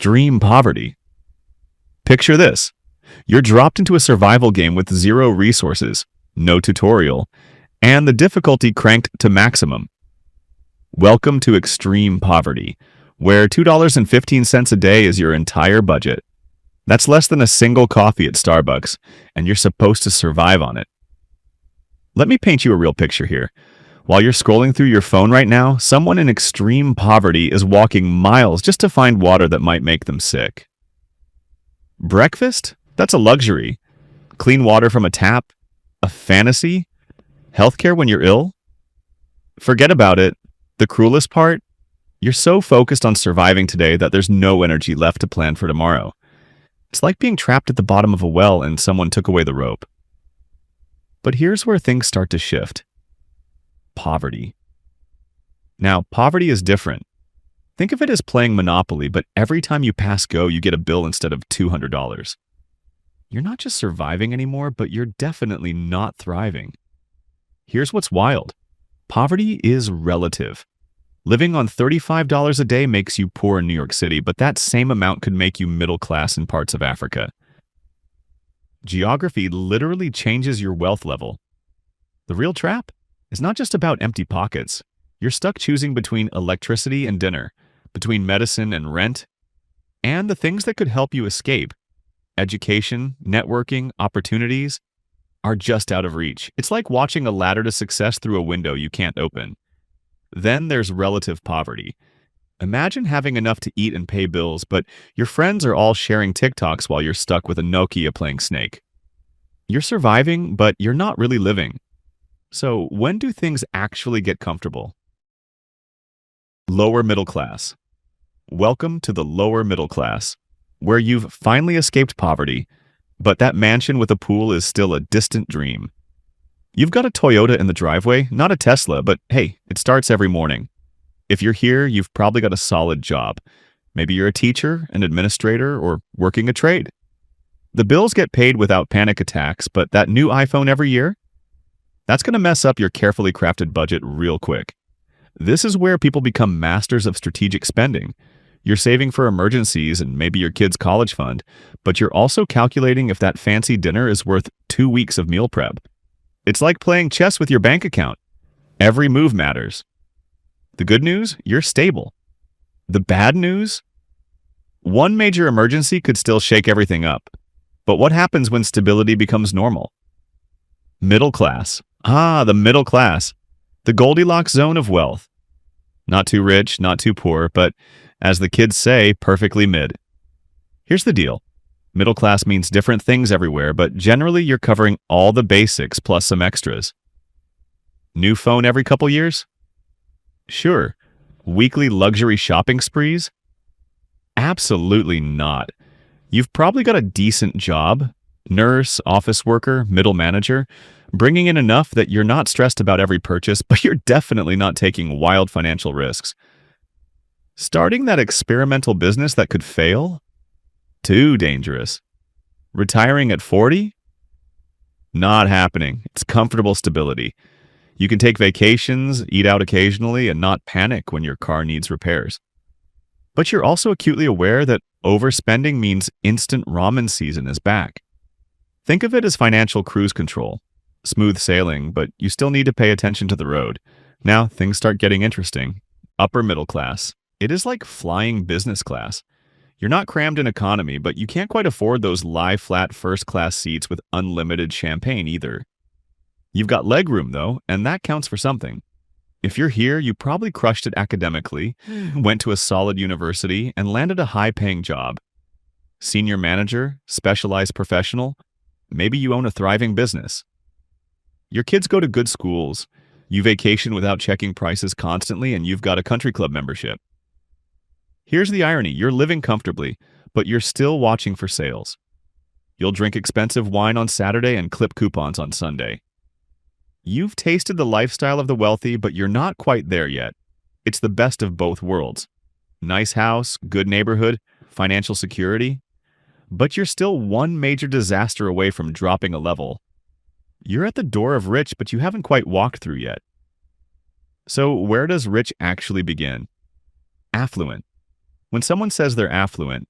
extreme poverty. Picture this. You're dropped into a survival game with zero resources, no tutorial, and the difficulty cranked to maximum. Welcome to extreme poverty, where $2.15 a day is your entire budget. That's less than a single coffee at Starbucks, and you're supposed to survive on it. Let me paint you a real picture here. While you're scrolling through your phone right now, someone in extreme poverty is walking miles just to find water that might make them sick. Breakfast? That's a luxury. Clean water from a tap? A fantasy? Healthcare when you're ill? Forget about it. The cruelest part? You're so focused on surviving today that there's no energy left to plan for tomorrow. It's like being trapped at the bottom of a well and someone took away the rope. But here's where things start to shift. Poverty. Now, poverty is different. Think of it as playing Monopoly, but every time you pass go, you get a bill instead of $200. You're not just surviving anymore, but you're definitely not thriving. Here's what's wild. Poverty is relative. Living on $35 a day makes you poor in New York City, but that same amount could make you middle class in parts of Africa. Geography literally changes your wealth level. The real trap is not just about empty pockets. You're stuck choosing between electricity and dinner, between medicine and rent, and the things that could help you escape. Education, networking, opportunities are just out of reach. It's like watching a ladder to success through a window you can't open. Then there's relative poverty. Imagine having enough to eat and pay bills, but your friends are all sharing TikToks while you're stuck with a Nokia playing Snake. You're surviving, but you're not really living. So when do things actually get comfortable? Lower middle class. Welcome to the lower middle class, where you've finally escaped poverty, but that mansion with a pool is still a distant dream. You've got a Toyota in the driveway, not a Tesla, but hey, it starts every morning. If you're here, you've probably got a solid job. Maybe you're a teacher, an administrator, or working a trade. The bills get paid without panic attacks, but that new iPhone every year? That's going to mess up your carefully crafted budget real quick. This is where people become masters of strategic spending. You're saving for emergencies and maybe your kid's college fund, but you're also calculating if that fancy dinner is worth 2 weeks of meal prep. It's like playing chess with your bank account. Every move matters. The good news? You're stable. The bad news? One major emergency could still shake everything up. But what happens when stability becomes normal? Middle class. The middle class. The Goldilocks zone of wealth. Not too rich, not too poor, but as the kids say, perfectly mid. Here's the deal. Middle class means different things everywhere, but generally you're covering all the basics plus some extras. New phone every couple years? Sure. Weekly luxury shopping sprees? Absolutely not. You've probably got a decent job, nurse, office worker, middle manager, bringing in enough that you're not stressed about every purchase, but you're definitely not taking wild financial risks. Starting that experimental business that could fail? Too dangerous. Retiring at 40? Not happening. It's comfortable stability. You can take vacations, eat out occasionally, and not panic when your car needs repairs. But you're also acutely aware that overspending means instant ramen season is back. Think of it as financial cruise control. Smooth sailing, but you still need to pay attention to the road. Now things start getting interesting. Upper middle class. It is like flying business class. You're not crammed in economy, but you can't quite afford those lie-flat first-class seats with unlimited champagne either. You've got legroom, though, and that counts for something. If you're here, you probably crushed it academically, went to a solid university, and landed a high-paying job. Senior manager, specialized professional, maybe you own a thriving business. Your kids go to good schools, you vacation without checking prices constantly, and you've got a country club membership. Here's the irony, you're living comfortably, but you're still watching for sales. You'll drink expensive wine on Saturday and clip coupons on Sunday. You've tasted the lifestyle of the wealthy, but you're not quite there yet. It's the best of both worlds. Nice house, good neighborhood, financial security. But you're still one major disaster away from dropping a level. You're at the door of rich, but you haven't quite walked through yet. So where does rich actually begin? Affluent. When someone says they're affluent,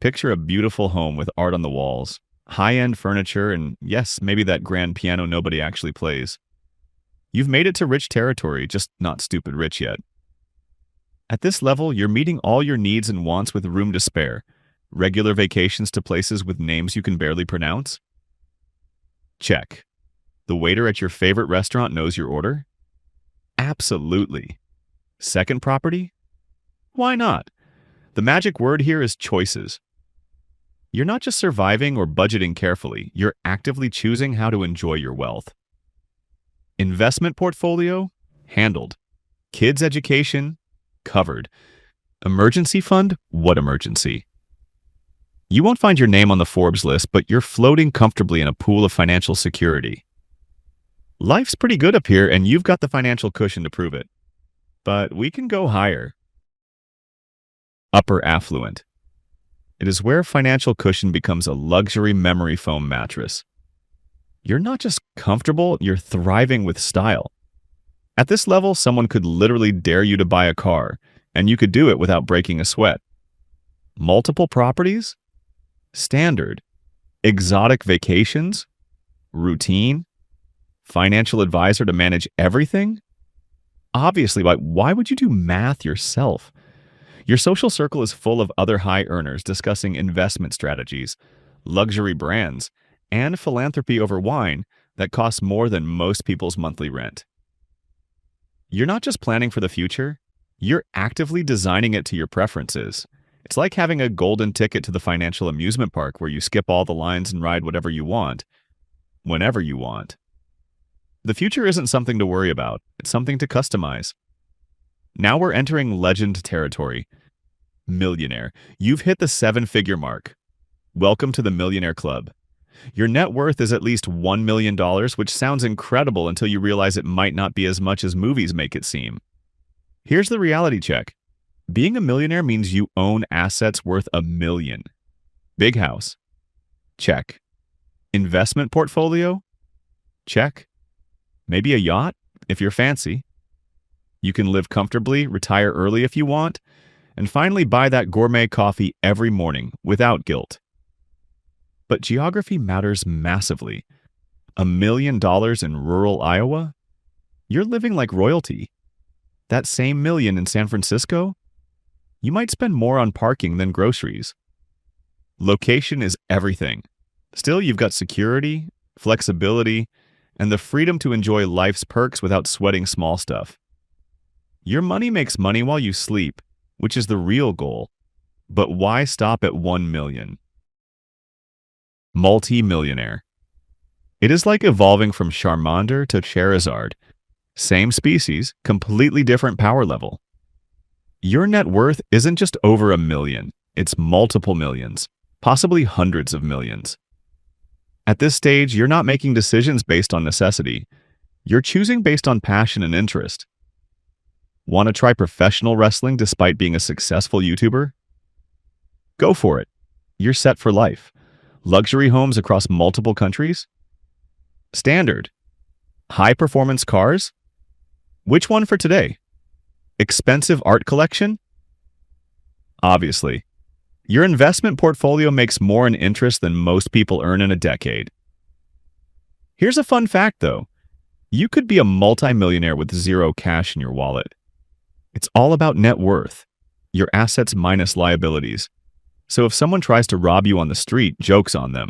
Picture a beautiful home with art on the walls, high-end furniture, and yes, maybe that grand piano nobody actually plays. You've made it to rich territory, just not stupid rich yet. At this level, you're meeting all your needs and wants with room to spare. Regular vacations to places with names you can barely pronounce? Check. The waiter at your favorite restaurant knows your order? Absolutely. Second property? Why not? The magic word here is choices. You're not just surviving or budgeting carefully, you're actively choosing how to enjoy your wealth. Investment portfolio? Handled. Kids' education? Covered. Emergency fund? What emergency? You won't find your name on the Forbes list, but you're floating comfortably in a pool of financial security. Life's pretty good up here, and you've got the financial cushion to prove it. But we can go higher. Upper affluent. It is where financial cushion becomes a luxury memory foam mattress. You're not just comfortable, you're thriving with style. At this level, someone could literally dare you to buy a car, and you could do it without breaking a sweat. Multiple properties? Standard. Exotic vacations? Routine? Financial advisor to manage everything? Obviously, why would you do math yourself? Your social circle is full of other high earners discussing investment strategies, luxury brands, and philanthropy over wine that costs more than most people's monthly rent. You're not just planning for the future, you're actively designing it to your preferences. It's like having a golden ticket to the financial amusement park where you skip all the lines and ride whatever you want, whenever you want. The future isn't something to worry about, it's something to customize. Now we're entering legend territory. Millionaire. You've hit the 7-figure mark. Welcome to the Millionaire Club. Your net worth is at least $1 million, which sounds incredible until you realize it might not be as much as movies make it seem. Here's the reality check. Being a millionaire means you own assets worth $1 million. Big house? Check. Investment portfolio? Check. Maybe a yacht, if you're fancy. You can live comfortably, retire early if you want, and finally buy that gourmet coffee every morning without guilt. But geography matters massively. $1 million in rural Iowa? You're living like royalty. That same million in San Francisco? You might spend more on parking than groceries. Location is everything. Still, you've got security, flexibility, and the freedom to enjoy life's perks without sweating small stuff. Your money makes money while you sleep, which is the real goal. But why stop at 1 million? Multi-millionaire. It is like evolving from Charmander to Charizard. Same species, completely different power level. Your net worth isn't just over $1 million, it's multiple millions, possibly hundreds of millions. At this stage, you're not making decisions based on necessity. You're choosing based on passion and interest. Want to try professional wrestling despite being a successful YouTuber? Go for it. You're set for life. Luxury homes across multiple countries? Standard. High-performance cars? Which one for today? Expensive art collection? Obviously. Your investment portfolio makes more in interest than most people earn in a decade. Here's a fun fact, though. You could be a multimillionaire with zero cash in your wallet. It's all about net worth, your assets minus liabilities. So if someone tries to rob you on the street, joke's on them.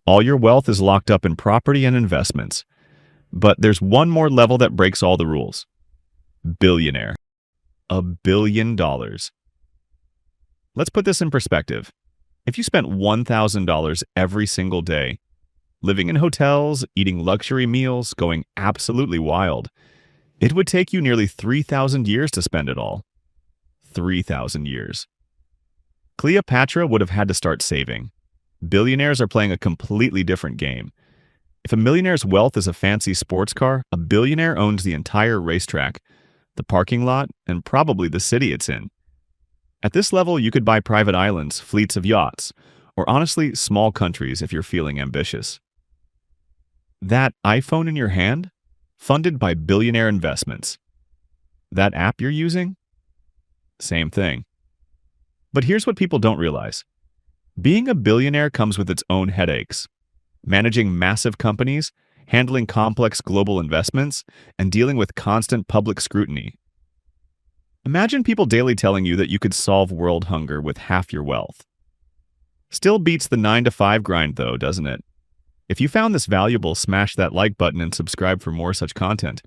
All your wealth is locked up in property and investments. But there's one more level that breaks all the rules. Billionaire. $1 billion. Let's put this in perspective. If you spent $1,000 every single day, living in hotels, eating luxury meals, going absolutely wild, it would take you nearly 3,000 years to spend it all. 3,000 years. Cleopatra would have had to start saving. Billionaires are playing a completely different game. If a millionaire's wealth is a fancy sports car, a billionaire owns the entire racetrack, the parking lot, and probably the city it's in. At this level, you could buy private islands, fleets of yachts, or honestly, small countries if you're feeling ambitious. That iPhone in your hand? Funded by Billionaire Investments. That app you're using? Same thing. But here's what people don't realize. Being a billionaire comes with its own headaches. Managing massive companies, handling complex global investments, and dealing with constant public scrutiny. Imagine people daily telling you that you could solve world hunger with half your wealth. Still beats the 9 to 5 grind though, doesn't it? If you found this valuable, smash that like button and subscribe for more such content.